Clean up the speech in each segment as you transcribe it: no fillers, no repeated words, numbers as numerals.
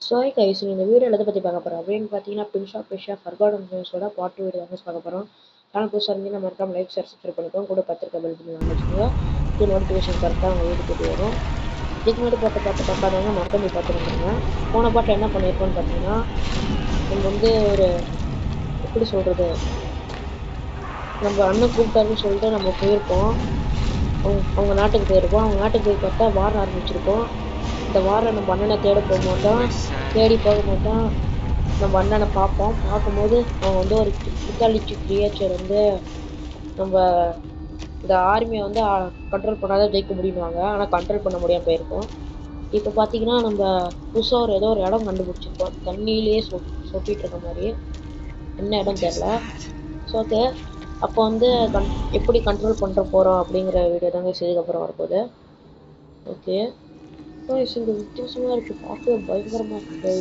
So guys இந்த வீடியோவில் எதை பற்றி பார்க்க போகிறோம் அப்படின்னு பார்த்தீங்கன்னா பிரின்ஸ் ஆஃப் பெர்ஷியா ஃபர்காடன் நியூஸோட பார்ட் 2 வீடியோ தான் பார்க்க போகிறோம். சேனல் புதுசாக இருந்தீங்கன்னா மறக்காம லைக் ஷேர் சப்ஸ்கிரைப் பண்ணிக்கோங்க. கூட பத்திரிக்கை பெல் பண்ணி வச்சுக்கோங்க. இது நோட்டிஃபிகேஷன் கரெக்டாக உங்கள் வீட்டுக்கு வரும். இதுக்கு முன்னாடி பாட்டு பார்க்காதவங்க மறக்காம பார்த்துருந்துருங்க. போன பாட்டு என்ன பண்ணியிருக்கோன்னு பார்த்தீங்கன்னா நம்ம வந்து ஒரு எப்படி சொல்கிறது, நம்ம அண்ணன் கூப்பிட்டாருன்னு சொல்லிட்டு நம்ம போயிருக்கோம். அவங்க நாட்டுக்கு போயிருக்கோம். அவங்க நாட்டுக்கு போய் பார்த்தா வாரம் ஆரம்பிச்சிருக்கோம். இந்த வாரம் நம்ம அண்ணனை தேட போகும்போது தான் நம்ம அண்ணனை பார்க்கும்போது அவன் வந்து ஒரு புத்தாலிச்சி கிரியேச்சர் வந்து நம்ம இந்த ஆர்மியை வந்து கண்ட்ரோல் பண்ணாதான் ஜெயிக்க முடியுவாங்க. ஆனால் கண்ட்ரோல் பண்ண முடியாமல் போயிருக்கோம். இப்போ பார்த்தீங்கன்னா நம்ம புதுசாக ஏதோ ஒரு இடம் கண்டுபிடிச்சிருக்கோம். தண்ணியிலேயே சொட்டிட்டு இருக்க மாதிரி. என்ன இடம் தெரியல. ஸோ ஓகே, அப்போ வந்து எப்படி கண்ட்ரோல் பண்ணுற போகிறோம் அப்படிங்கிற வீடியோ தாங்க இதுக்கப்புறம் வரப்போகுது. ஓகே இங்கே வித்தியாசமாக இருக்குது, பார்க்கவே பயங்கரமாக இருக்குது.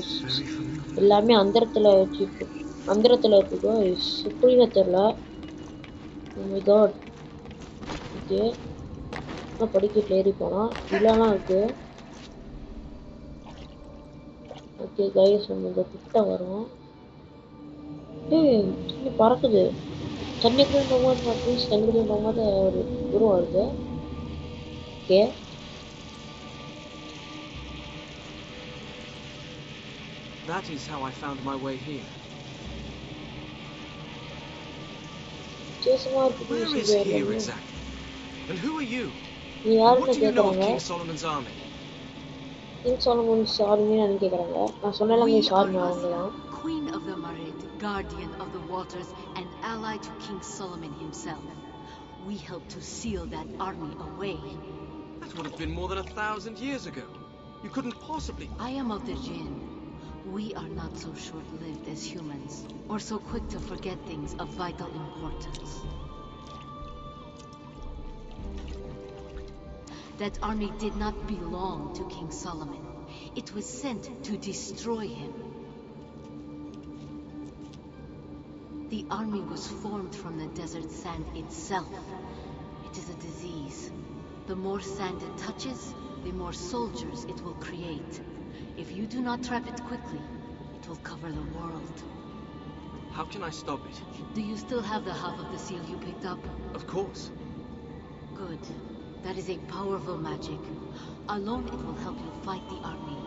எல்லாமே அந்தரத்தில் இருக்குது. எப்படின்னு தெரில. ஓகே படிக்கட்டில் ஏறி போனால் இதெல்லாம் இருக்குது. ஓகே கைஸ், நம்ம இந்த கிட்ட வரும். தண்ணி பறக்குது. தண்ணிக்குள்ளே போகும்போது ஒரு உருவம் வருது. Okay That is how I found my way here. Where is here exactly? And who are you? What do you know of King Solomon's army? King Solomon's army நான் கேக்குறாங்க. நான் சொன்னேன்ல சாரி அவங்கலாம். Queen of the Marid, guardian of the waters and ally to King Solomon himself. We helped to seal that army away. That would have been more than 1,000 years ago. You couldn't possibly. I am of the Jinn. We are not so short-lived as humans, or so quick to forget things of vital importance. That army did not belong to King Solomon. It was sent to destroy him. The army was formed from the desert sand itself. It is a disease. The more sand it touches, the more soldiers it will create. If you do not trap it quickly, it will cover the world. How can I stop it? Do you still have the half of the seal you picked up? Of course. Good. That is a powerful magic. Alone it will help you fight the army.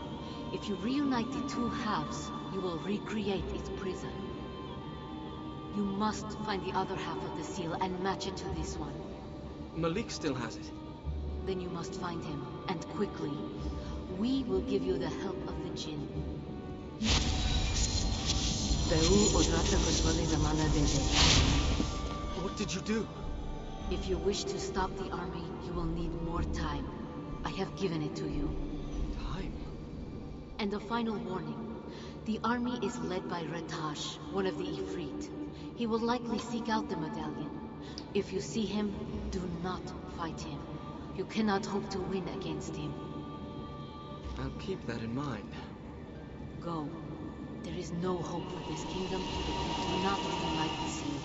If you reunite the two halves, you will recreate its prison. You must find the other half of the seal and match it to this one. Malik still has it. Then you must find him, and quickly. We will give you the help of the Jinn. What did you do? If you wish to stop the army, you will need more time. I have given it to you. Time? And a final warning. The army is led by Ratash, one of the Ifrit. He will likely seek out the medallion. If you see him, do not fight him. You cannot hope to win against him. I'll keep that in mind. Go. There is no hope for this kingdom if you do not reunite the seal.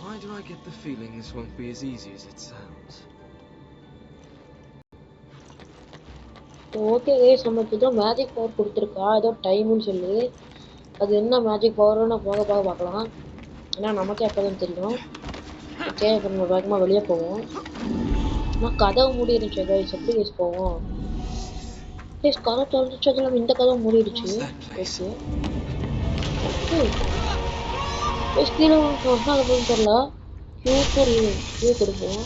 Why do I get the feeling this won't be as easy as it sounds? Okay guys, நமக்கு ஏதோ magic power கொடுத்துருக்கா, ஏதோ டைம்னு சொல்லி. அது என்ன magic பவர்னு போக பார்க்கலாம். ஏன்னா நமக்கே அப்போதான் தெரியும். ஓகே, இப்போ நம்ம வேகமாக வெளியே போவோம். ஆனால் கதவு மூடிடுச்சு கைஸ். எப்படி கைஸ் போவோம்? கைஸ் கதவு திறந்துச்சு, அது இல்லாமல் இந்த கதவு மூடிடுச்சு. ஓகே கைஸ், கீழே அப்படின்னு தெரியல. கியூ கொடுப்போம்.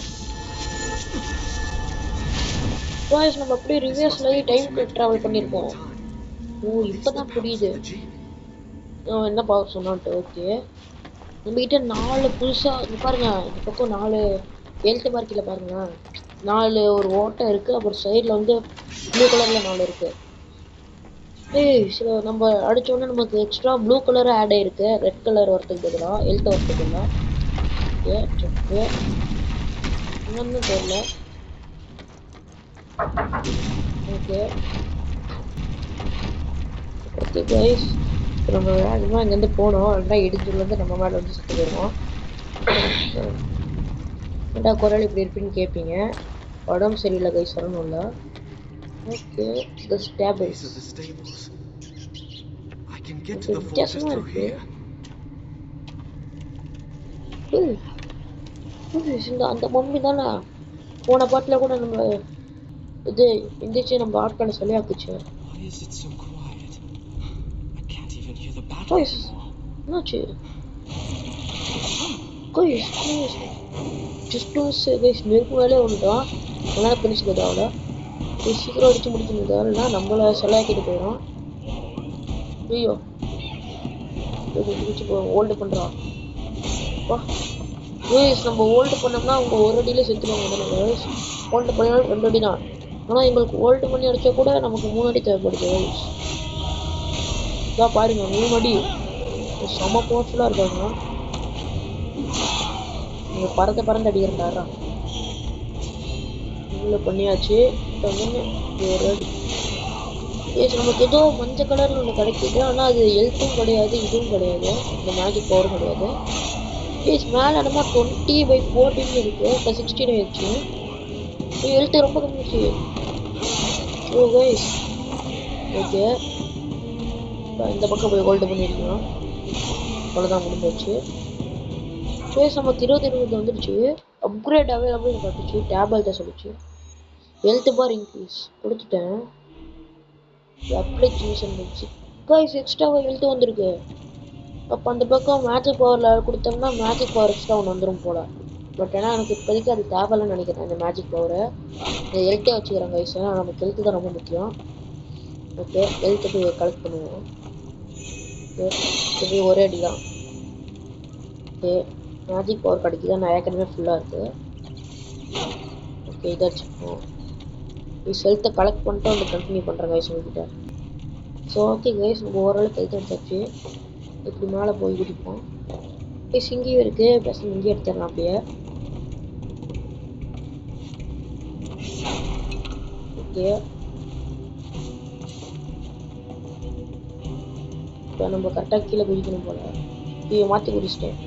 கைஸ் நம்ம அப்படியே ரிவர்ஸ்ல டைம் ட்ராவல் பண்ணியிருக்கோம். இப்போதான் புரியுது அவன் என்ன பவர் சொன்னான்ட்டு. ஓகே, நம்மகிட்ட 4 புதுசாக பாருங்க. இந்த பக்கம் 4 ஹெல்த் மார்க்கில் பாருங்க, 4 ஒரு ஓட்டை இருக்குது. அப்புறம் சைடில் வந்து ப்ளூ கலரில் 4 இருக்குது. சில நம்ம அடித்தோடனே நமக்கு எக்ஸ்ட்ரா ப்ளூ கலர் ஆட் ஆகிருக்கு. ரெட் கலர் வரத்துக்கு பதிலாக ஹெல்த் வரத்துக்கு பதிலாக. ஓகே செக்கு என்னன்னு தெரியல. ஓகே ஓகே கைஸ், நம்ம வேகமாக இங்கேருந்து போனோம். ரெண்டா இடிஞ்சுலேருந்து நம்ம மேலே வந்து சுற்றி போயிடுவோம். ரெண்டா குரல் இப்படி இருப்பீன்னு கேட்பீங்க. உடம்பு சரியில்லை கைஸ், வரணும் இல்லை. Okay, the stables. These are the stables. I can get to the fortress through here. அந்த மம்மி தானே போன பாட்டில் கூட நம்ம இது எந்திரிச்சு நம்ம ஆட்களை சொல்லியாக்குச்சு. Why is it so quiet? I can't even hear the battle anymore. என்னாச்சு? Guys, just guys நெருப்பு வேலையே ஒன்றுதான் அதனால பிடிச்சிக்கிறது அவளை சீக்கிரம் அடிச்சு முடிக்கணும் இல்லைன்னா நம்மளை சொல்லாக்கிட்டு போயிடும். ஐயோ பிடிச்சி ஹோல்டு பண்ணுறான். நம்ம ஹோல்டு பண்ணோம்னா அவங்க ஒரு அடியில செத்துருவாங்க தானே. ஹோல்டு பண்ணினாலும் 2 அடி தான். ஆனால் எங்களுக்கு ஹோல்டு பண்ணி அடித்தா கூட நமக்கு 3 அடி தேவைப்படுது. இதான் பாருங்க 3 அடி செம பவர்ஃபுல்லாக இருக்காங்க. நீங்கள் பறந்து அடிக்கிறா இவ்வளோ பண்ணியாச்சு. ஒரு அடி நமக்கு ஏதோ மஞ்சள் கலரில் ஒன்று கிடைக்கிது. ஆனால் அது ஹெல்த்தும் கிடையாது இதுவும் கிடையாது இந்த மேஜிக் பவரும் கிடையாது. மேலே நம்ம 20/14 இருக்கு. இப்போ 16 ஆயிடுச்சு. ஹெல்த்து ரொம்ப கம்மிச்சு. ஓ கைஸ் ஓகே இந்த பக்கம் போய் ஹோல்டு பண்ணியிருக்கோம். அவ்வளோதான் முடிஞ்சிச்சு. நமக்கு 20 வந்துடுச்சு. Upgrade available காட்டுச்சு. டேபிள் தான் சொல்லிச்சு. ஹெல்த் பார் இன்க்ரீஸ் கொடுத்துட்டேன். அப்ளிகேஷன் இருந்துச்சு கைஸ் எக்ஸ்ட்ராவாக ஹெல்த் வந்திருக்கு. அப்போ அந்த பக்கம் மேஜிக் பவரில் கொடுத்தோம்னா மேஜிக் பவர் எக்ஸ்ட்ரா ஒன்று வந்துடும் போல். பட் ஏன்னா எனக்கு இப்போதைக்கு அது தேவையில்லைன்னு நினைக்கிறேன் அந்த மேஜிக் பவரை. இந்த ஹெல்த்தே வச்சுக்கிறேன் கைஸ். ஏன்னா நமக்கு ஹெல்த்து தான் ரொம்ப முக்கியம். ஓகே ஹெல்த்து போய் கலெக்ட் பண்ணுவோம். ஓகே ஒரே அடி தான். ஓகே மேஜிக் பவர் கிடைக்குது. நான் ஏற்கனவே ஃபுல்லாக இருக்குது. ஓகே இதை வச்சுப்போம். ஹெல்த்தை கலெக்ட் பண்ணிட்டு வந்து கண்டினியூ பண்ணுறேன் கைஸ் உங்ககிட்ட. ஸோ ஓகே கைஸ் நம்ம ஓரளவுக்கு ஹெல்த் எடுத்தாச்சு. இப்படி மேலே போய் குடிப்போம். இங்கேயும் இருக்குது. பேச இங்கேயே எடுத்துடலாம் அப்படியே. ஓகே இப்போ நம்ம கரெக்டாக கீழே குதிக்கணும் போல். இப்போ மாற்றி குடிச்சிட்டேன்.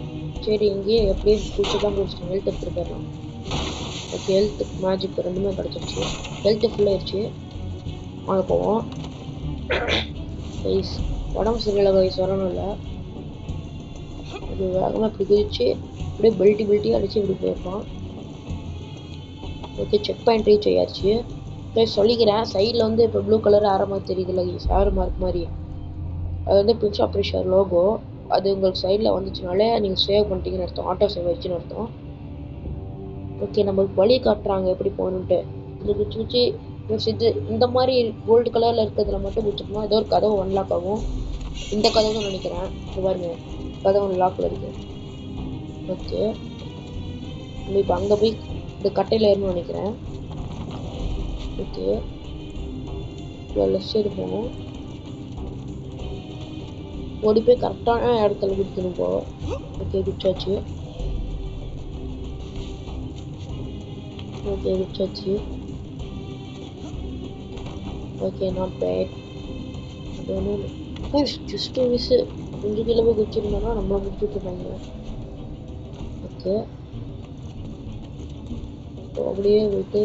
சரி இங்கேயே எப்படியே குடிச்சு தான் குடிச்சிட்டேன். ஹெல்த் எடுத்துகிட்டு போயிடலாம். ஓகே ஹெல்த் மேஜிக் ரெண்டுமே கிடச்சிருச்சு. ஹெல்த்து ஃபுல்லாகிடுச்சு. வாங்க போவோம். கைஸ் உடம்பு சரியில்லை கைஸ் வரணும் இல்லை. அது வேகமாக இப்படி குதிச்சு அப்படியே பெல்ட்டி அடித்து இப்படி போயிருப்பான். ஓகே செக் பாயிண்ட் ரீச் ஆயாச்சு. கைஸ் சொல்லிக்கிறேன் சைடில் வந்து இப்போ ப்ளூ கலர் ஆரமாக தெரியுதுல்ல கைஸ் ஆறு மார்க் மாதிரி. அது வந்து பிரின்ஸ் ஆஃப் பெர்ஷியா லோகோ. அது உங்களுக்கு சைடில் வந்துச்சுனாலே நீங்கள் சேவ் பண்ணிட்டீங்கன்னு அர்த்தம். ஆட்டோ சேவ் ஆயிடுச்சுன்னு அர்த்தம். ஓகே நம்மளுக்கு வழி காட்டுறாங்க எப்படி போகணுன்ட்டு. இது குச்சி இது இந்த மாதிரி கோல்டு கலரில் இருக்கிறதுல மட்டும் குடிச்சோம்னா ஏதோ ஒரு கதவு அன்லாக் ஆகும். இந்த கதவு நினைக்கிறேன். இது பாருங்க கதவு லாக்கில் இருக்கு. ஓகே நம்ம இப்போ அங்கே போய் இந்த கட்டையில் ஏறணும்னு நினைக்கிறேன். ஓகே லெஃப்ட் சைடு போகணும். ஓடி போய் கரெக்டான இடத்துல குடிக்கணும் போ. ஓகே குடிச்சாச்சு. ஓகே குடிச்சாச்சு. Okay not bad. Just miss. கொஞ்சம் கீழே போய் குடிச்சிருந்தோம்னா நம்மளை முடிச்சுட்ருப்பாங்க. ஓகே அப்படியே போயிட்டு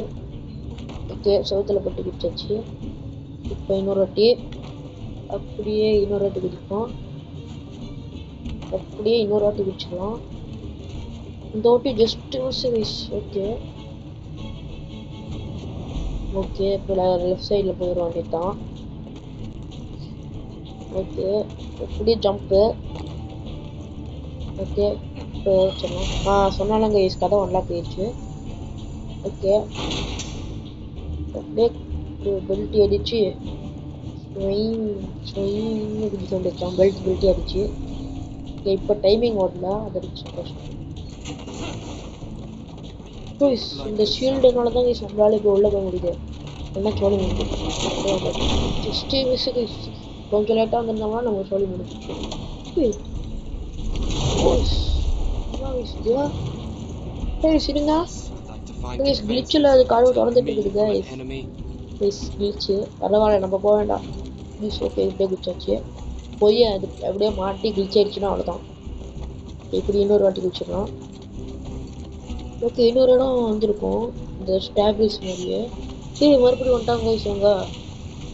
ஓகே செவத்தில் பட்டு குடிச்சாச்சு. இப்போ இன்னொரு வாட்டி அப்படியே இன்னொரு வாட்டி குடிப்போம். அப்படியே இன்னொரு வாட்டி குடிச்சிக்கலாம். இந்த வாட்டி ஜஸ்ட் மிஸ். ஓகே ஓகே இப்போ லெஃப்ட் சைடில் போயிட வேண்டியது தான். ஓகே அப்படியே ஜம்ப்பு. ஓகே இப்போ சொன்னோம் சொன்னாலங்க கதை ஒன்லாக் போயிடுச்சு. ஓகே அப்படியே பெல்ட் அடிச்சு குடிக்க வேண்டியதான். பெல்ட் அடிச்சு. ஓகே இப்போ டைமிங் ஓடல அது அடிச்சு கஷ்டம். இந்த ஷீல்டுனால தான் நம்மளால இப்போ உள்ள போக முடியுது. என்ன சொல்லி முடியுது ஜஸ்ட் மிஸ்ஸுக்கு கொஞ்சம் லேட்டாக வந்திருந்தோம்னா நம்ம சொல்லி முடிச்சு. சரிங்க கிளிச்சில் அது கதவு திறந்துட்டு இருக்குது. கிளிச்சு பரவாயில்ல நம்ம போக வேண்டாம். ப்ளீஸ் ஓகே இப்படியே குடிச்சாச்சு. போய் அது அப்படியே மாட்டி கிளிச் ஆயிடுச்சுன்னா அவ்வளோதான். இப்படி இன்னொரு வாட்டி குடிச்சிடலாம். ஓகே இன்னொரு இடம் வந்திருக்கும் இந்த ஸ்டாபிள்ஸ் மாதிரியே. சரி மறுபடியும் வந்துட்டாங்க கைஸ் இவங்க.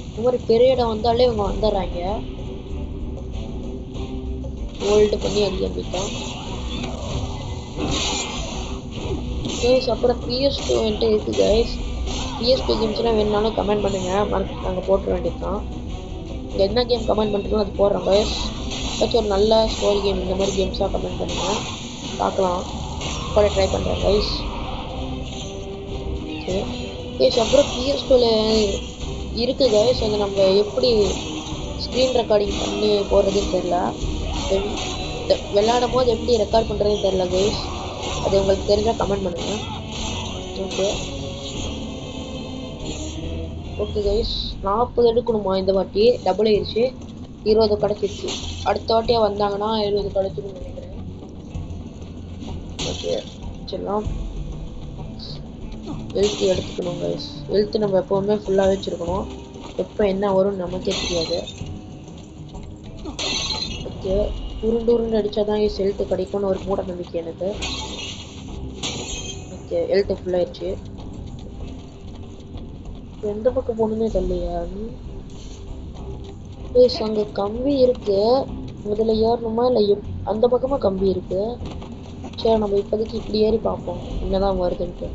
இந்த மாதிரி பெரிய இடம் வந்தாலே இவங்க வந்துடுறாங்க. ஹோல்டு பண்ணி அடிக்க ஆரம்பித்தான் கைஸ். அப்புறம் PS2 வந்துட்டு இருக்கு கைஸ். PS2 கேம்ஸ்லாம் வேணுனாலும் கமெண்ட் பண்ணுங்க, நாங்கள் போட்டுற வேண்டியதுதான். என்ன கேம் கமெண்ட் பண்ணுறோம் அது போடுறோம் கைஸ். ஏதாச்சும் ஒரு நல்ல ஸ்டோரி கேம் இந்த மாதிரி கேம்ஸாக கமெண்ட் பண்ணுங்க, பார்க்கலாம். போட ட்ரை பண்ணுறேன் கைஸ். Okay guys. அப்புறம் PS2ல இருக்குது கைஸ். அது நம்ம எப்படி ஸ்க்ரீன் ரெக்கார்டிங் பண்ணி போடுறதுன்னு தெரில. விளையாடும் போது எப்படி ரெக்கார்ட் பண்ணுறதுன்னு தெரில கைஸ். அது உங்களுக்கு தெரிஞ்சால் கமெண்ட் பண்ணுங்கள். Okay okay guys. 40 எடுக்கணுமா இந்த வாட்டி? டபுள் ஆயிடுச்சு, 20 கிடச்சிருச்சு. அடுத்த வாட்டியாக வந்தாங்கன்னா 70 கிடச்சிருன்னு நினைக்கிறேன். ஓகே வச்சிடலாம். ஹெல்த் எடுத்துக்கணும் கைஸ். ஹெல்த் நம்ம எப்போவுமே ஃபுல்லாக வச்சுருக்கணும். எப்போ என்ன வரும்னு நமக்கே தெரியாது. ஓகே உருண்டு அடித்தா தான் ஹெல்த் கிடைக்கும்னு ஒரு மூட நம்பிக்கை எனக்கு. ஓகே ஹெல்த் ஃபுல்லாகிடுச்சு. எந்த பக்கம் போகணுன்னே தெரியலையா? கைஸ் அங்கே கம்பி இருக்கு, முதல்ல ஏறணுமா இல்லை அந்த பக்கமாக கம்பி இருக்கு. சரி நம்ம இப்போதைக்கு இப்படி ஏறி பார்ப்போம் என்னதான் வருதுன்ட்டு.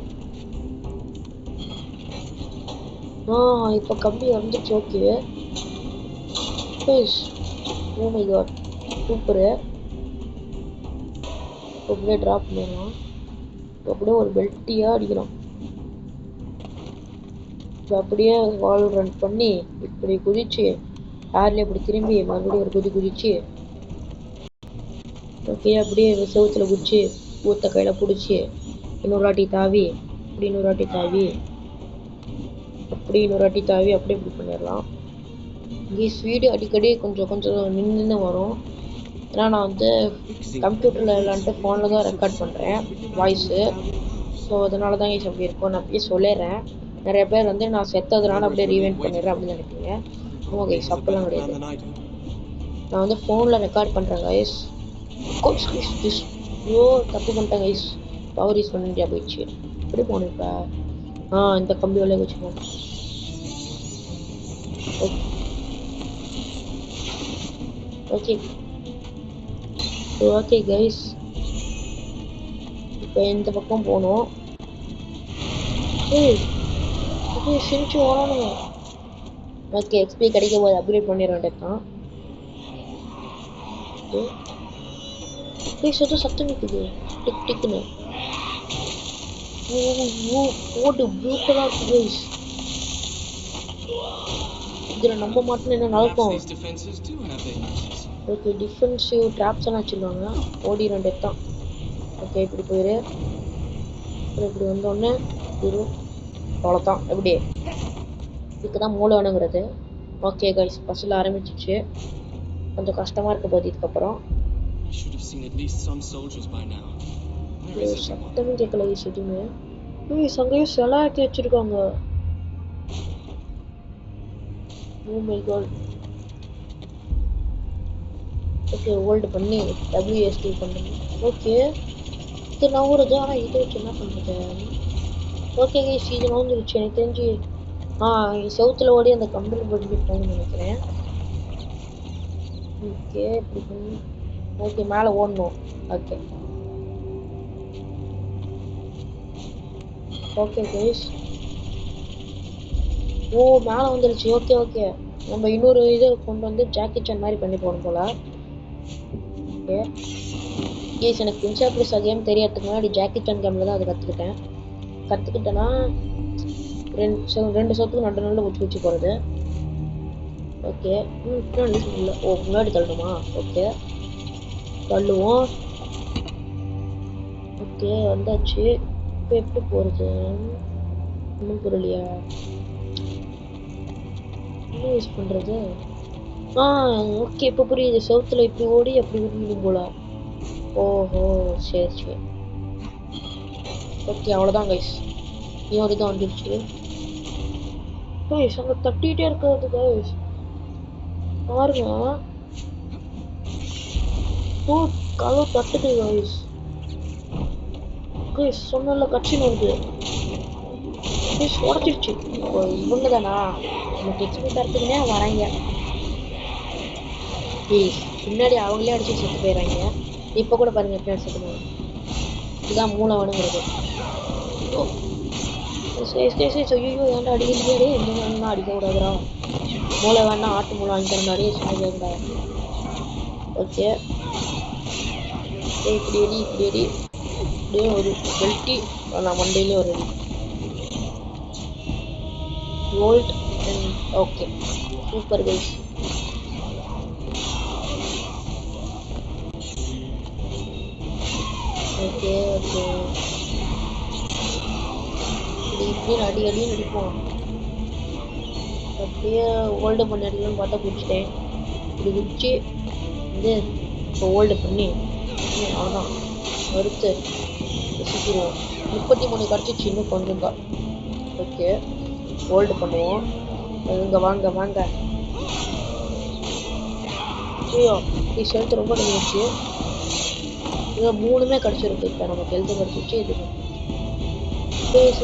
இப்போ கம்பி வந்துச்சு. Okay guys. Oh my god super. அப்படியே ட்ராப் பண்ணிடலாம். அப்படியே ஒரு பெல்ட்டியாக அடிக்கலாம். இப்போ அப்படியே வால் ரன் பண்ணி இப்படி குதிச்சு ஏர்ல இப்படி திரும்பி மறுபடியும் ஒரு குதிச்சு ஓகே அப்படியே செவுத்துல குதிச்சு ஊத்த கையில் பிடிச்சி இன்னொரு வாட்டி தாவி இப்படி இன்னொரு வாட்டி தாவி அப்படி இன்னொரு வாட்டி தாவி அப்படியே இப்படி பண்ணிடலாம். இங்கே ஸ்பீடு அடிக்கடி கொஞ்சம் நின்று வரும். ஏன்னா நான் வந்து கம்ப்யூட்டரில் விளாண்டுட்டு ஃபோனில் தான் ரெக்கார்ட் பண்ணுறேன் வாய்ஸு. ஸோ அதனால தான் கைஸ் அப்படி இருக்கும். நான் அப்படியே சொல்லிடுறேன். நிறைய பேர் வந்து நான் செத்ததுனால அப்படியே ரீவைண்ட் பண்ணிடுறேன் அப்படின்னு நினைப்பீங்க. ஆமாம் கைஸ் அப்படிலாம் கிடையாது. நான் வந்து ஃபோனில் ரெக்கார்ட் பண்ணுறேன் கைஸ். ஐயோ தப்பு பண்ணிட்டேன் கைஸ். பவர் யூஸ் பண்ண வேண்டியா போயிடுச்சு. எப்படி போகணும் இப்போ? இந்த கம்பி வழியாக வச்சுக்கோங்க. Okay okay guys. இப்போ இந்த பக்கம் போகணும். செஞ்சு ஓடணுங்க. ஓகே எக்ஸ்பி கிடைக்கும் போது அப்கிரேட் பண்ணிட வேண்டியதுதான். ஓகே சத்தம் நிற்குது டிக் டிக்னு. ஓடு ப்ரூட்டலாக இருக்கு கைஸ். இதில் நம்ப மாட்டேன்னு என்ன நடக்கும். ஓகே டிஃபென்சிவ் ட்ராப்ஸ் எல்லாம் வச்சுருவாங்க. ஓடி வேண்டியதுதான். ஓகே இப்படி போயிரு. அப்புறம் இப்படி வந்தோடனே அவ்வளோதான். எப்படி இதுக்கு தான் மூளை வேணுங்கிறது. ஓகே கைஸ் பஸ்ஸில் ஆரம்பிச்சிச்சு. கொஞ்சம் கஷ்டமாக இருக்க போது இதுக்கப்புறம். சத்தமும் கேட்கல கைஸ் எதுவுமே. அங்கேயும் சிலை ஆக்கி வச்சுருக்காங்க. Oh my god. Okay hold பண்ணி WSD பண்ணுங்க. ஓகே இது நவுறுது, ஆனால் இதை வச்சு என்ன பண்ணுறது? ஓகே கைஸ் இது நவுந்துருச்சு எனக்கு தெரிஞ்சு. செவுத்தில் ஓடி அந்த கம்பியில் போட்டு போகணும்னு நினைக்கிறேன். ஓகே இப்படி பண்ணி ஓகே மேலே ஓடணும். Okay okay guys. மேலே வந்துருச்சு. ஓகே ஓகே நம்ம இன்னொரு இதை கொண்டு வந்து ஜாக்கி சான் மாதிரி பண்ணி போகணும் போல. ஓகே கைஸ் எனக்கு பிரின்சா பிரின்ஸா கேம் தெரியறதுக்கு முன்னாடி ஜாக்கி சான் கேமில் தான் அது கற்றுக்கிட்டேன்னா ரெண்டு சத்துக்கு நடு வச்சு போகிறது. ஓகே பின்னாடி இல்லை. முன்னாடி தள்ளணுமா? ஓகே தள்ளுவோம். ஓகே வந்தாச்சு. இப்போ எப்படி போகிறது? இன்னும் புரியலையா என்ன யூஸ் பண்ணுறது? ஓகே இப்போ புரியுது. செவுத்தில் இப்படி ஓடி அப்படி விடணும் போல. ஓஹோ சரி ஓகே அவ்வளோதான் கைஸ். இன்னொரு தான் வந்துடுச்சு கைஸ். அங்கே தட்டிகிட்டே இருக்கிறது கைஸ் பாருங்க. கதவு தட்டுது கைஸ். கைஸ் சொன்னல கட்சின்னு வருது. ப்ளீஸ் உடச்சிடுச்சு. இவங்க தானா நமக்கு எக்ஸ்பி தரத்துக்குனே வராங்க. ப்ளீஸ் பின்னாடி அவங்களே அடிச்சு செத்து போயிடுறாங்க. இப்போ கூட பாருங்க எப்படி அடிச்சுக்கணும். இதுதான் மூளை வேணுங்கிறது. ஐயோ ஏன்டா அடிக்கிறீங்க? எந்த அடிக்க கூடாதுடா. மூளை வேணா ஆட்டு மூளை வாங்கி தரண்டாரு சொன்னதுடா. ஓகே இப்படி அடி இப்படியே ஒரு பெல்ட்டி நான் மண்டையிலே ஒரு அடி volt. Okay super guys. Okay இப்படி அடின்னு அடிப்போம். அப்படியே ஹோல்டு பண்ணி அடிக்கணும்னு பார்த்தா குடிச்சிட்டேன். இப்படி குடிச்சு வந்து இப்போ ஹோல்டு பண்ணி அவ்வளோதான் வறுத்து சுற்றிடுவோம். 33 கிடச்சிச்சு, இன்னும் கொஞ்சம் தான். ஓகே ஹோல்டு பண்ணுவோம். இங்கே வாங்க. ஐயோ ஹெல்த் ரொம்ப கம்மியாச்சு. இது 3மே கிடச்சிருக்கு. இப்போ நமக்கு ஹெல்த்தும் கிடச்சிச்சு. இது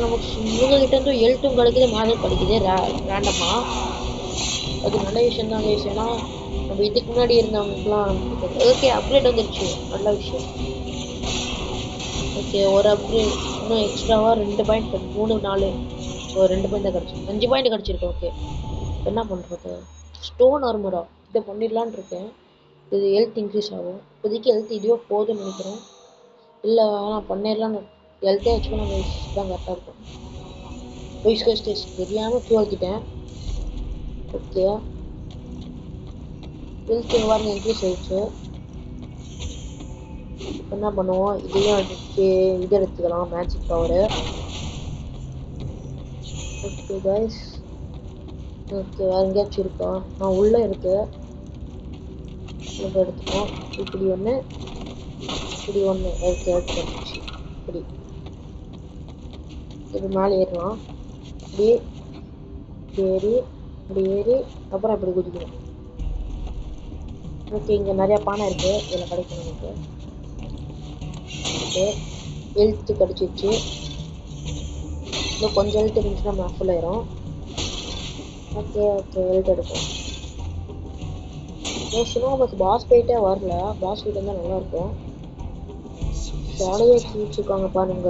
நமக்கு இவங்ககிட்ட இருந்து ஹெல்த்தும் கிடைக்குது, மேலும் கிடைக்குது ரேண்டமாக. அது நல்ல விஷயம் தான் கைஸ். ஏன்னா நம்ம இதுக்கு முன்னாடி இருந்தவங்களுக்குலாம் ஓகே அப்கிரேட் வந்துருச்சு, நல்ல விஷயம். ஓகே ஒரு அப்கிரேட் இன்னும் எக்ஸ்ட்ராவாக 2 பாயிண்ட் 3 4 2 பாயிண்ட் தான் கிடச்சிருக்கு. 5 பாயிண்ட் கிடச்சிருக்கு. ஓகே என்ன பண்ணுறது? ஸ்டோன் ஆர்மரா இதை பண்ணிடலான் இருக்கேன். இது ஹெல்த் இன்க்ரீஸ் ஆகும். இப்போதைக்கு ஹெல்த் இதுவோ போதும்னு நினைக்கிறேன். இல்லை நான் பண்ணிடலான்னு ஹெல்த்தே வச்சுக்கணும் கைஸ், தான் கரெக்டாக இருக்கும். கைஸ் தெரியாமல் தூக்கிட்டேன். ஓகே ஹெல்த் வாங்க இன்க்ரீஸ் ஆயிடுச்சு. என்ன பண்ணுவோம், இதையும் அடிச்சு இது எடுத்துக்கலாம், magic power. Okay guys. Okay வேறு எங்கேயாச்சும் இருக்கா? உள்ளே இருக்கு, இதை எடுத்துக்கோம். இப்படி ஒன்று எடுத்துச்சு. இப்படி மேலே ஏறலாம். இப்படி ஏறி அப்புறம் இப்படி குதிக்கணும். ஓகே இங்கே நிறையா பானை இருக்குது, இதில் கிடைக்கும் நமக்கு. ஓகே ஹெல்த்து கிடச்சிச்சு. இன்னும் கொஞ்சம் ஹெல்த் இருந்துச்சுன்னா நம்ம ஃபுல் ஆயிரும். ஓகே ஹெல்த் எடுப்போம். இன்னும் நமக்கு பாஸ் ஃபைட்டே வரல. பாஸ் ஃபைட் இருந்தால் நல்லாயிருக்கும். ஜாலியாக வச்சுருக்காங்க பாருங்க.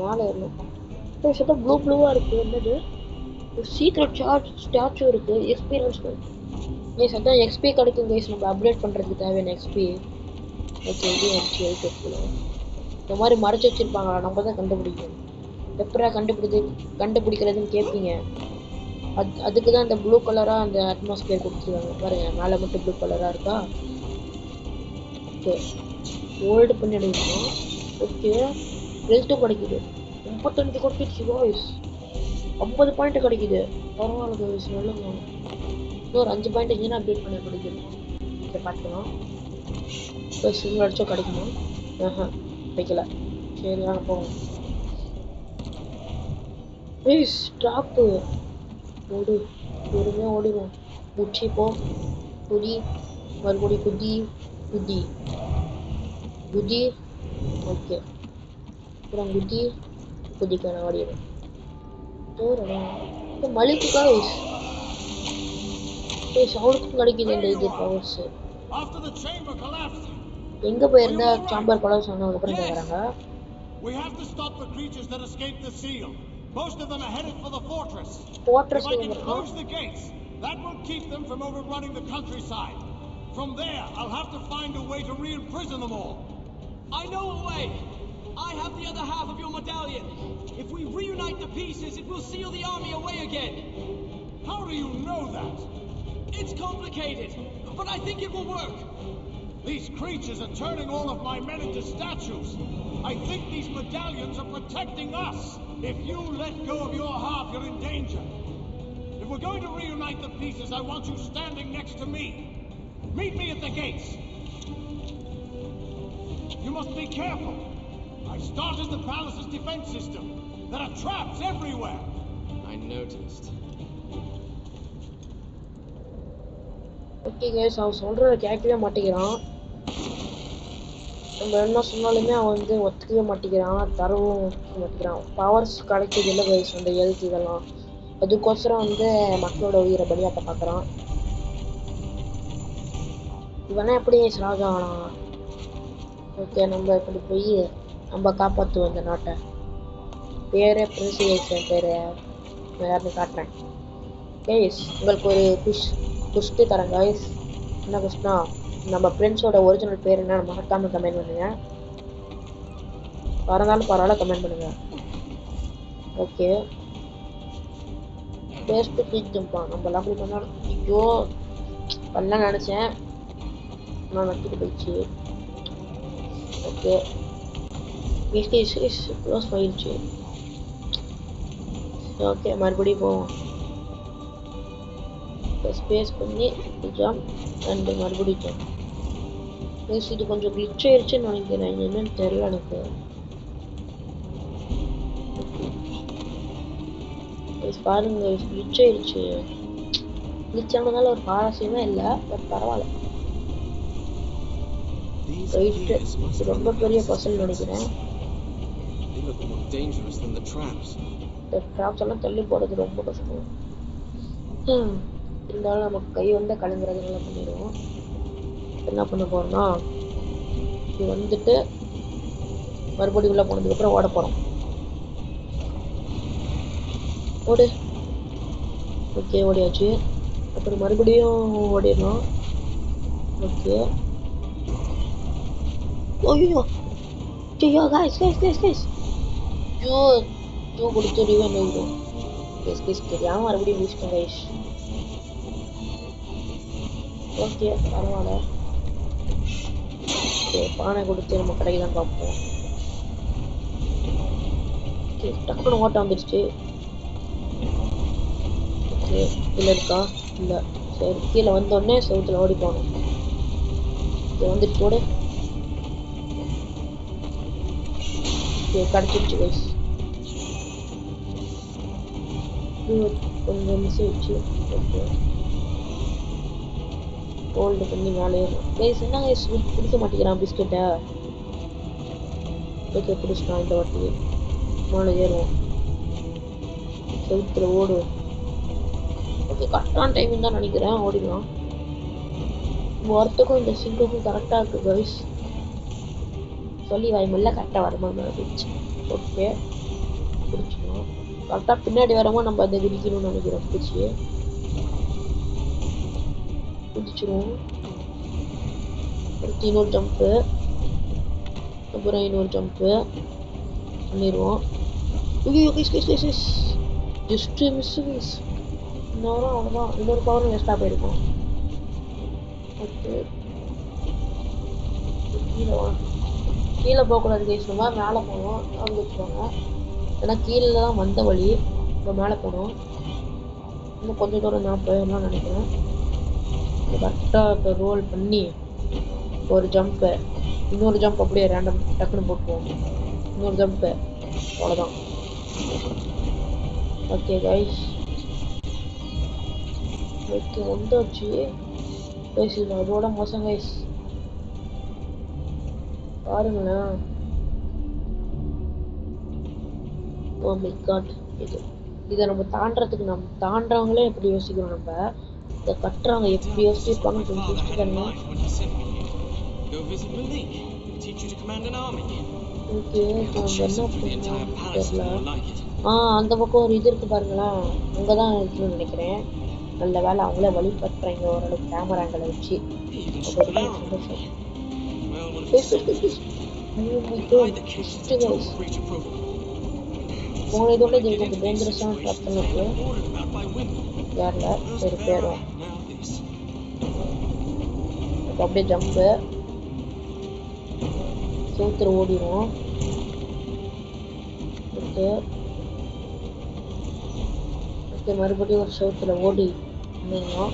மேலே ஏறணும். ப்ளூவாக இருக்குது. என்னது சீக்ரெட் ஸ்டாச்சு இருக்குது. எக்ஸ்பீரியன்ஸ் கைஸ், அதான் எக்ஸ்பி கிடைக்கும் கைஸ் நம்ம அப்டேட் பண்ணுறதுக்கு தேவையான எக்ஸ்பி. ஓகே இதையும் வச்சு ஹெல்த் எடுத்துக்கலாம். இந்த மாதிரி மறைச்சி வச்சுருப்பாங்களா, நம்ம தான் கண்டுபிடிக்கணும். எப்படா கண்டுபிடிக்கிறதுன்னு கேட்பீங்க. அதுக்கு தான் இந்த ப்ளூ கலராக அந்த அட்மாஸ்பியர் கொடுத்துருவாங்க பாருங்க. மேலே மட்டும் ப்ளூ கலராக இருக்கா. ஓகே ஹோல்டு பண்ணி எடுக்கணும். ஓகே ஹெல்த்தும் கிடைக்குது. 35 கொடுத்துருச்சு வாய்ஸ். 50 பாயிண்ட் கிடைக்குது. பரவாயில்ல கைஸ், நல்லது. இன்னொரு 5 பாயிண்ட் இருந்துச்சுன்னா அப்டேட் பண்ண கிடைக்குது. ஓகே பார்த்துக்கலாம். இப்போ சிங்கிள் அடிச்சோ கிடைக்குமா? கிடைக்கல. சரி வாங்க போவோம். ஸ்டாப்பு ஓடு, பொறுமையாக ஓடிடும். முச்சி போ, குதி, மறுபடியும் குதி. ஓகே அப்புறம் குதிக்கான ஓடிடும். மலிக்கு கைஸ் அவனுக்கும் கிடைக்குது இந்த இது பவர்ஸ். எங்க போயிருந்தா சாம்பர் கொலாப்ஸ் ஆனதுக்கு அப்புறம் கேக்குறாங்க. We have to stop the creatures that escaped the seal. Most of them are headed for the fortress. If I can close the gates, that will keep them from overrunning the countryside. From there, I'll have to find a way to re-imprison them all. I know a way. I have the other half of your medallion. If we reunite the pieces, it will seal the army away again. How do you know that? It's complicated, but I think it will work. These creatures are turning all of my men into statues. I think these medallions are protecting us. If you let go of your half, you're in danger. If we're going to reunite the pieces, I want you standing next to me. Meet me at the gates. You must be careful. I started the palace's defense system. There are traps everywhere. I noticed. Okay guys, அவன் சொல்கிறத கேட்கவே மாட்டேங்கிறான். நம்ம என்ன சொன்னாலுமே அவன் வந்து ஒத்துக்கவே மாட்டேங்கிறான், தரவும் ஒத்துக்க மாட்டேங்கிறான். பவர்ஸ் கிடைக்குது இல்லை கைஸ், அந்த ஹெல்த் இதெல்லாம், அதுக்கோசரம் வந்து மக்களோட உயிரை பலியாட்ட பார்க்குறான். இவனா எப்படி ராஜா ஆனான்? ஓகே, நம்ம இப்படி போய் நம்ம காப்பாற்றுவோம் இந்த நாட்டை. பேரே பிரின்சியேஷன் பேர் யாருன்னு காட்டுறேன் கைஸ். உங்களுக்கு ஒரு குஷ்டு தரேன் கைஸ். என்ன குஷ்னா, நம்ம பிரின்ஸோட ஒரிஜினல் பேர் என்ன மறக்காம கமெண்ட் பண்ணுங்க. பரவாயில்ல கமெண்ட் பண்ணுங்க. ஓகே, பேஸ்ட் பீக் ஜம்பா நம்ம அப்படி பண்ணாலும் ஐயோ பண்ணலாம் நினச்சேன், நான் நட்டிட்டு போயிடுச்சு. ஓகே, க்ளோஸ் ஆயிடுச்சு. ஓகே, மறுபடியும் போவோம். ஸ்பேஸ் பண்ணி ஜம்ப் அண்ட் மறுபடியும் ஜம்ப். இது கொஞ்சம் கிளிச் ஆயிடுச்சுன்னு நினைக்கிறேன், என்னன்னு தெரியல எனக்கு. பாருங்க கிளிச் ஆயிடுச்சு. கிளிச் ஆனதால ஒரு பாரசியமே இல்லை, பட் பரவாயில்ல. ரைட்டு, ரொம்ப பெரிய பசல் நினைக்கிறேன். இந்த ட்ராப்ஸ் எல்லாம் தள்ளி போடுறது ரொம்ப கஷ்டம். இருந்தாலும் நமக்கு கை வந்து கலங்குறதுனால பண்ணிடுவோம். என்ன பண்ண போறோம்னா, இது வந்துட்டு மறுபடியும் உள்ள போனதுக்கு அப்புறம் ஓட போறோம். ஓடு. ஓகே, ஓடியாச்சு. அப்புறம் மறுபடியும் ஓடிடணும். ஓகே. ஐயோ ஐயோ गाइस ஐயோ ஐயோ கொடுத்து ரிவன் ஆயிடும். கேஸ் தெரியாம மறுபடியும் முடிச்சிட்டேன் गाइस. ஓகே, பரவாயில்ல. பானை கொடுத்து நம்ம கடைக்கு தான் பார்ப்போம். ஓகே, டக்குனு ஓட்ட வந்துடுச்சு. ஓகே, இல்லை இருக்கா? இல்லை. சரி, கீழே வந்தோடனே செவுத்துல ஓடி போகணும். ஓகே, வந்துடுச்சு, ஓடு. ஓகே, கிடச்சிடுச்சு கைஸ். கொஞ்சம் மிஸ் ஆயிடுச்சு. ஓகே, ஹோல்டு பண்ணி மேலே ஏறும் கைஸ். என்ன கைஸ் பிடிக்க மாட்டேங்கிறான் பிஸ்கெட்டை. ஓகே, பிடிச்சிட்டான் இந்த வாட்டி. மேலே ஏறுவோம், செவுத்துல ஓடு. ஓகே, கரெக்டான டைமிங் தான் நினைக்கிறேன், ஓடிடலாம். ஒருத்துக்கும் இந்த சிங்குக்கும் கரெக்டாக இருக்குது கைஸ். சொல்லி வாய்மல்ல கரெக்டாக வரும்போது மேலே பிடிச்சி. ஓகே, பிடிச்சிடும். கரெக்டாக பின்னாடி வரமோ நம்ம அதை விரிக்கணும்னு நினைக்கிறோம். பிடிச்சிருவோம். அடுத்து இன்னொரு ஜம்ப்பு, அப்புறம் இன்னொரு ஜம்ப்பு பண்ணிடுவோம். Just miss guys. இன்னொரு அவ்வளோதான், இன்னொரு பவரும் வேஸ்ட்டாக போயிருக்கும். ஓகே, கீழே போகக்கூடாது கைஸ், நம்ம மேலே போகணும். அவங்க வச்சுக்கோங்க, ஏன்னா கீழே தான் வந்த வழி. இப்போ மேலே போகணும். இன்னும் கொஞ்சம் தூரம் நான் போயிடலாம்னு நினைக்கிறேன். கரெக்டாக இப்போ ரோல் பண்ணி ஒரு ஜம்ப்பு, இன்னொரு ஜம்ப் அப்படியே ரேண்டம் டக்குன்னு போட்டுருவோம். இன்னொரு ஜம்ப்பு, அவ்வளோதான். ஓகே கைஸ், ஓகே வந்தாச்சு கைஸ். இது அதோட மோசம் கைஸ், பாருங்களேன். ஓ மை காட், இதை நம்ம தாண்டறதுக்கு நம்ம தாண்டவங்களே எப்படி யோசிக்கிறோம், நம்ம இதை கட்டுறவங்க எப்படி யோசிச்சிருப்பாங்கன்னு கொஞ்சம் யோசிச்சு தானே. ஓகே, இப்போ என்ன பண்ணலாம் தெரியல. அந்த பக்கம் ஒரு இது இருக்கு பாருங்களேன், அங்கே தான் இருக்குன்னு நினைக்கிறேன். நல்ல வேலை அவங்களே வழி பட்டுறாங்க ஓரளவுக்கு கேமராங்களை வச்சு. சந்தோஷம். போன இதோட இது கொஞ்சம் டேஞ்சரஸான ட்ராப் பண்ணிருக்கு. யாரில் சரி பேரும் அப்படியே ஜம்ப்பு, செவுத்துல ஓடிடுவோம். ஓகே ஓகே, மறுபடியும் ஒரு செவுத்துல ஓடி மேலே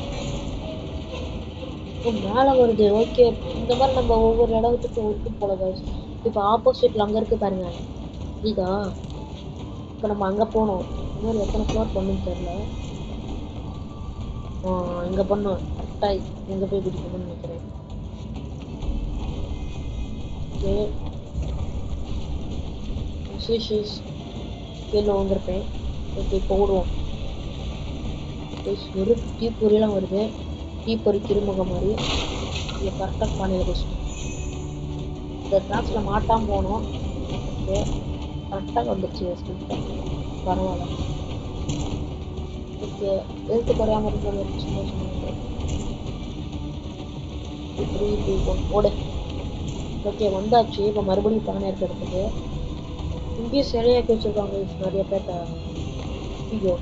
வருது. ஓகே, இந்த மாதிரி நம்ம ஒவ்வொரு இடத்துக்கும் விட்டு போல கைஸ். இப்போ ஆப்போசிட்டில் அங்கே இருக்குது பாருங்க, புரியுதா? இப்போ நம்ம அங்கே போனோம். இன்னொரு எத்தனை ஃப்ளோர் பண்ணுன்னு தெரியல. இங்கே பண்ணோம் கரெக்டாக, இங்கே போய் பிடிக்கணும்னு நினைக்கிறேன். ஓகே விசேஷஸ் கீழே வந்திருப்பேன். ஓகே இப்போ ஓடுவோம். ஒரு தீப்பொறியெல்லாம் வருது. தீப்பொறி திருமுகம் மாதிரி இங்கே கரெக்டாக பானையில் வச்சுட்டு இந்த ட்ராக்ஸில் மாட்டாமல் போகணும். ஓகே கரெக்டாக வந்துடுச்சு ஸ்கிரிப்டாக. பரவாயில்ல. ஓகே எழுத்து குறையாமல் இருக்கிறது ஒரு சந்தோஷம். ஓடு. ஓகே வந்தாச்சு. இப்போ மறுபடியும் பானை இருக்கிறதுக்கு இங்கேயும் சிலையாக்கி வச்சுருக்காங்க நிறைய பேர்த்த. ஐயோ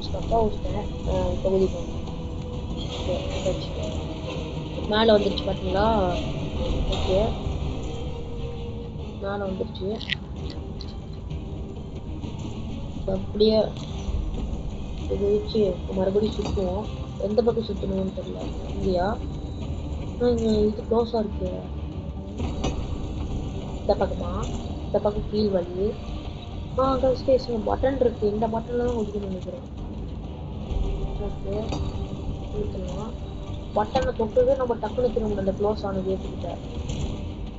ஸ்டப்பாக வச்சுட்டேன். இப்போ குதிப்போம். ஓகே வந்தாச்சு. மேலே வந்துடுச்சு பார்த்தீங்களா? ஓகே மேலே வந்துடுச்சு. அப்படியே இது வச்சு மறுபடியும் சுற்றுவோம். எந்த பக்கம் சுற்றணும்னு தெரியல. இல்லையா இது க்ளோஸாக இருக்கு. இந்த பக்கமா? இந்த பக்கம் கீழ் வழி. ஸ்டேஷன் பட்டன் இருக்கு. இந்த பட்டனில் தான் ஒதுக்கணும்னு நினைக்கிறேன். ஓகே கொடுத்துடலாம். பட்டனை தொட்டது நம்ம டக்குனு திரும்ப அந்த க்ளோஸ் ஆனது ஏற்றுக்கிட்ட.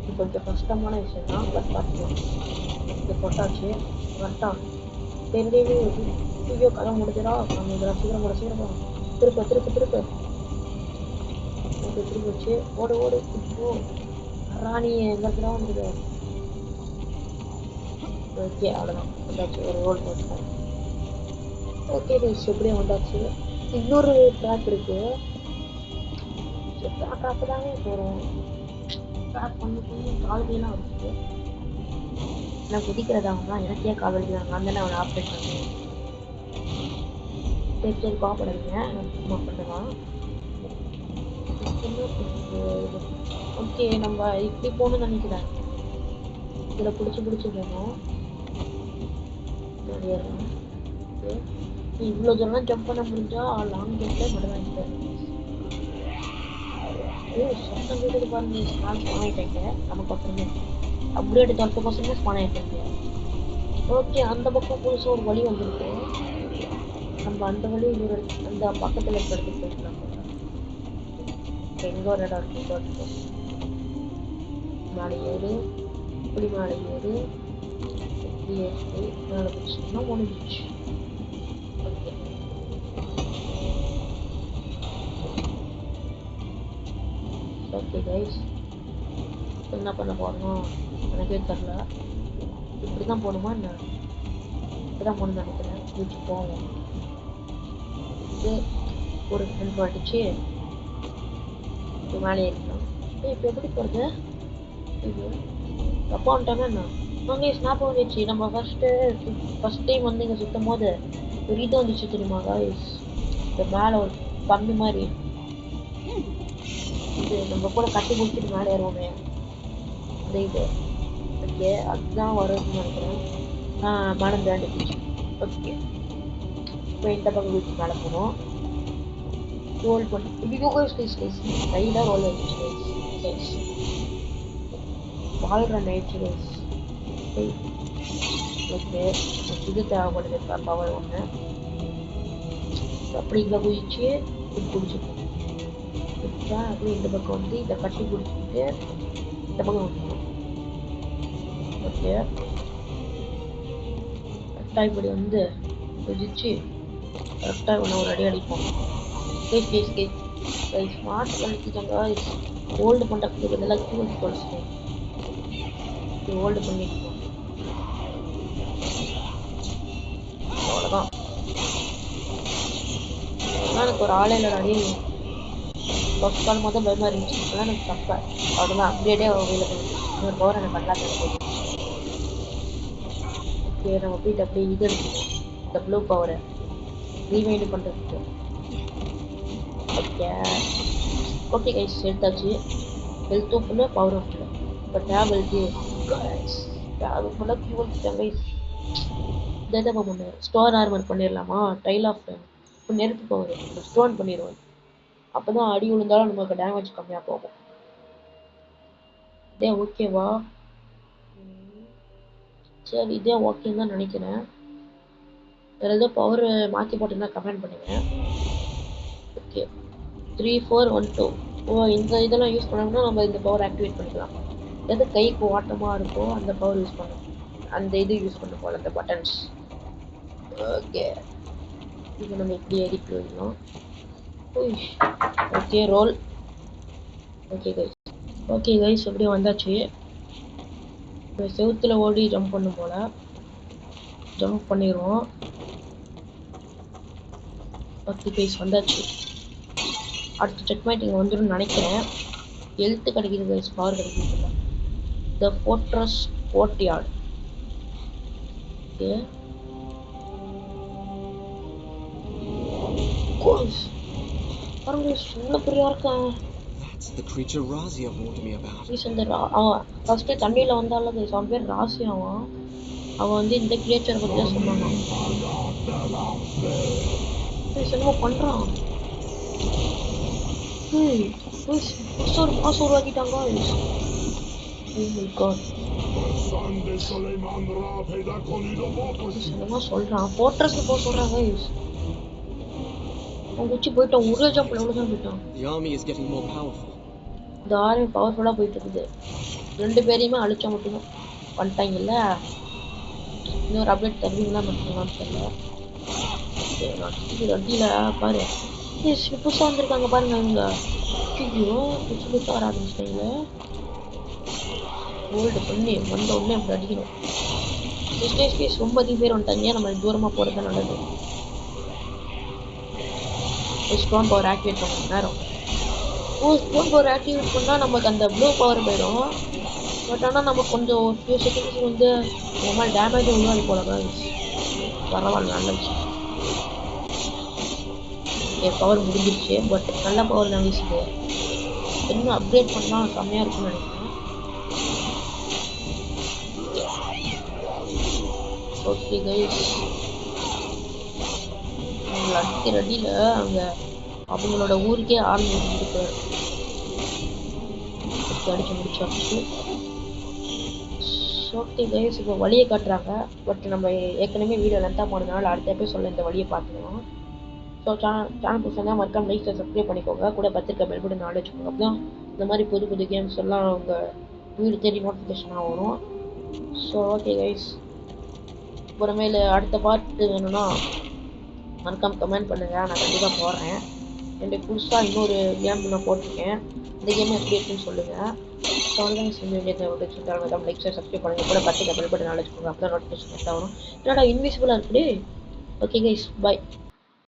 இது கொஞ்சம் கஷ்டமான விஷயம் தான். பட் பார்த்துக்கலாம். இது தொட்டாச்சு கரெக்டாக தெரிஞ்சவே ஐயோ கதை முடிஞ்சிடா. நம்ம இதில் சீக்கிரம் திருப்ப ஓகே திருப்பி வச்சு ஓடு இப்போ ராணி எங்கே தான் வந்துடுது. ஓகே அவ்வளோதான் வந்தாச்சு. ஒரு ரோல் போட்டுட்டேன். ஓகே எப்படியும் வந்தாச்சு. இன்னொரு ட்ராக் இருக்கு. ட்ராக் தானே போகிறோம். ட்ராக் பண்ணி கால்வெளியெல்லாம் இருக்குது. நான் குதிக்கிறதாங்கன்னா எனக்கே கால் வலிக்கிறாங்க. அந்த அவனை ஆப்ரேட் பண்ணுறேன். சரி கோவப்படாதீங்க. நான் சும்மா பண்ணுறான். ஓகே நம்ம இப்படி போகணும்னு நினைக்கிறேன். இதில் பிடிச்சி போகணும். ஓகே இவ்வளோ தூரம்லாம் ஜம்ப் பண்ண முடிஞ்சா லாங் ஜம்பில் மட்டும்தான். சத்தம் கேட்டது பாருங்க. நான் ஸ்பான் ஆகிட்டேங்க. நமக்கு அப்புறமே அப்படியே 12% ஸ்பான் ஆகிட்டேங்க. ஓகே அந்த பக்கம் புதுசாக ஒரு வழி வந்துருக்கு. நம்ம அந்த வழி அந்த பக்கத்தில் இருக்க இடத்துக்கு போயிடலாம். எங்கே ஒரு இடம் இருக்கு. மேலே ஏறு இப்படி மேலே ஏறு இப்படி ஏறி மேலே பிடிச்சிங்கன்னா முடிஞ்சிச்சு. ஓகே ஓகே கைஸ் என்ன பண்ண போகிறோம் எனக்கே தெரில. இப்படி தான் போகணுமா என்ன? இப்படி தான் போகணும்னு நினைக்கிறேன். வச்சு போவோம். இது ஒரு ஃப்ரெண்ட் அடிச்சு மேலே ஏறிக்கலாம். இப்போ எப்படி போகிறது? இது தப்பா வந்துட்டாங்க என்ன? அங்கே ஸ்னாப் வந்துச்சு. நம்ம ஃபஸ்ட் டைம் வந்து இங்கே சுற்றும் போது ஒரு இது வந்துச்சு தெரியுமா காய்ஸ்? இந்த மேலே ஒரு பந்து மாதிரி இது நம்ம கூட கட்டி முடிச்சுட்டு மேலே ஏறுவோமே அந்த இது. ஓகே அதுதான் வரும்னு நினைக்கிறேன். மேலே பிராண்ட். ஓகே இப்போ இந்த பக்கம் வீட்டு மேலே போகணும். ரோல் பண்ணி இதுக்கோ கையில் ரோல் ஆயிடுச்சு. வாழ்கிற நைட்டு ஓகே இது தேவைப்படுது பவர் ஒன்று. அப்படி இங்கே குதிச்சு இது பிடிச்சிக்கும். அப்படியே இந்த பக்கம் வந்து இதை கட்டி பிடிச்சிக்கிட்டு இந்த பக்கம் வந்துடும். ஓகே கரெக்டாக இப்படி வந்து குதிச்சு கரெக்டாக ஒன்று ஒரு அடி அடிப்போம். ஸ்மார்ட் பண்ணிட்டாங்க. ஹோல்டு பண்ணுறதுக்கு இதெல்லாம் கியூஸ் படிச்சுட்டேன். ஹோல்டு பண்ணிட்டு அவ்வளோதான். எனக்கு ஒரு ஆளே இல்லை. அடி ஃபஸ்ட் கால் மொதல் பயமாக இருந்துச்சு. இப்போலாம் எனக்கு தப்ப அவ்வளோதான். அப்டேட்டே அவைலபிள். இன்னொரு பவர் எனக்கு நல்லா கிடைக்கும். ஓகே நம்ம போயிட்டு அப்படியே இது எடுத்துக்கணும். இந்த ப்ளூ பவரை ரீவைண்ட் பண்ணுறதுக்கு. ஓகே கைஸ் எடுத்தாச்சு. ஹெல்த்தும் ஃபுல்லு பவரும் ஃபுல்லு. இப்போ டேப் ஹெல்த்து அது ஃபுல்லாக கியூ வச்சுட்டாங்க. இதை பண்ணுவேன். ஸ்டோர் ஆர்மர் பண்ணிடலாமா? டைல் ஆஃப் இப்போ நெருப்பு பவர் ஸ்டோன் பண்ணிடுவோம். அப்போ தான் அடி விழுந்தாலும் நமக்கு டேமேஜ் கம்மியாக போகும். இதே ஓகேவா? சரி இதே ஓகேன்னு தான் நினைக்கிறேன். வேறு ஏதோ பவர் மாற்றி போட்டிங்கன்னா கமெண்ட் பண்ணுங்கள். ஓகே 3 4 1 2. இந்த இதெல்லாம் யூஸ் பண்ணோம்னா நம்ம இந்த பவர் ஆக்டிவேட் பண்ணிக்கலாம். எது கைக்கு ஓட்டமாக இருக்கோ அந்த பவர் யூஸ் பண்ணும், அந்த இது யூஸ் பண்ண போல அந்த பட்டன்ஸ். ஓகே, இப்போ நம்ம இப்படி ஏறி போயிடலாம். Okay role. ஓகே கைஸ் எப்படியும் வந்தாச்சு. இப்போ செவுத்துல ஓடி ஜம்ப் பண்ணும் போல ஜம்ப் பண்ணிடுவோம். ஓகே கைஸ் வந்தாச்சு. அடுத்த செக் பாயிண்ட் இங்கே வந்துடும் நினைக்கிறேன். ஹெல்த் கிடைக்குது கைஸ், பவர் கிடைக்குது. த ஃபோர்ட்ரஸ் கோர்ட்யார்ட். ஓகே பாருங்க இவ்வளோ பெரிய இருக்கான். That's the creature Razia warned me about. அவன் ஃபர்ஸ்ட் தண்ணியில் வந்தாலும் கைஸ் அவன் பேர் ராசி. அவன் வந்து இந்த கிரியேச்சரை பற்றி தான் சொன்னான். என்னமோ பண்ணுறான். ஒரு மாசம் உருவாக்கிட்டாங்க. என்னமோ சொல்கிறான், ஃபோர்ட்ரஸ்க்கு போக சொல்கிறாங்க. அவன் குச்சி போயிட்டான், ஒரே ஜம்பில் எவ்வளோ தான் போயிட்டான். The army is getting more powerful. இந்த ஆர்மி பவர்ஃபுல்லாக போயிட்டு இருக்குது. 2 பேரையுமே அழிச்சா மட்டும்தான் பண்ணிட்டாங்கல்ல. இன்னொரு அப்டேட் தருவீங்களா மட்டும்தான் தெரியல. வண்டியில் பாரு புதுசாக வந்திருக்காங்க பாருங்க. இவங்க ஐயோ புதுசாக வர ஆரம்பிச்சிட்டாங்க. ஹோல்டு பண்ணி வந்த உடனே அப்படி அடிக்கணும். ஸ்டேஜ் ரொம்ப அதிக பேர் வந்துட்டாங்க. நம்ம தூரமாக போகிறது தான் நல்லது. ஸ்டோன் பவர் ஆக்டிவேட் பண்ண நேரம். ஸ்டோன் பவர் ஆக்டிவேட் பண்ணால் நமக்கு அந்த ப்ளூ பவர் போயிடும். பட் ஆனால் நம்ம கொஞ்சம் ஒரு ஃபியூ செகண்ட்ஸ் வந்து இந்த மாதிரி டேமேஜ் உருவாடி போல பரவாயில்ல, நல்ல விஷயம். என் பவர் முடிஞ்சிருச்சு, பட் நல்ல பவர் தான் வீசுது. இன்னும் அப்கிரேட் பண்ணால் செம்மையாக இருக்குன்னு நினைக்கிறேன். ஓகே கைஸ், அவங்களை அடிக்கிற அடியில் அங்கே அவங்களோட ஊருக்கே ஆர்மி இருக்கு. அடிச்சு முடிச்சாச்சு. ஓகே கைஸ், இப்போ வழியை காட்டுறாங்க. பட் நம்ம ஏற்கனவே வீடியோ லென்த்தாக போனதுனால அடுத்த எபிசோடில் இந்த வழியை பார்த்துக்கலாம். ஸோ சேனல் புதுசாக மறக்காம லைக் சப்ஸ்கிரைப் பண்ணிக்கோங்க. கூட பத்திரிக்கை பெல் பட்டன் நாலேஜ் வச்சுக்கோங்க. அப்போ தான் இந்த மாதிரி புது கேம்ஸ் எல்லாம் உங்கள் வீடு தேடி நோட்டிஃபிகேஷனாக வரும். ஸோ ஓகே கைஸ், அப்புறமேல அடுத்த பார்ட்டு வேணும்னா மறக்காம கமெண்ட் பண்ணுங்கள், நான் கண்டிப்பாக போடுறேன். எனக்கு புதுசாக இன்னொரு கேம் நான் போட்டிருக்கேன், இந்த கேம் எப்படி இருக்குன்னு சொல்லுங்கள். ஸோ அவ்வளோதான் செஞ்சு வேண்டியது. லைக் சப்ஸ்கிரைப் பண்ணுங்கள். கூட பத்திரிக்கை பெல் பட்டன் நாலேஜ் வச்சுக்கோங்க. அப்போ தான் நோட்டிஃபிகேஷன் வரும். என்னடா இன்விசிபிளாக இருக்குது. ஓகே கைஸ், பாய்.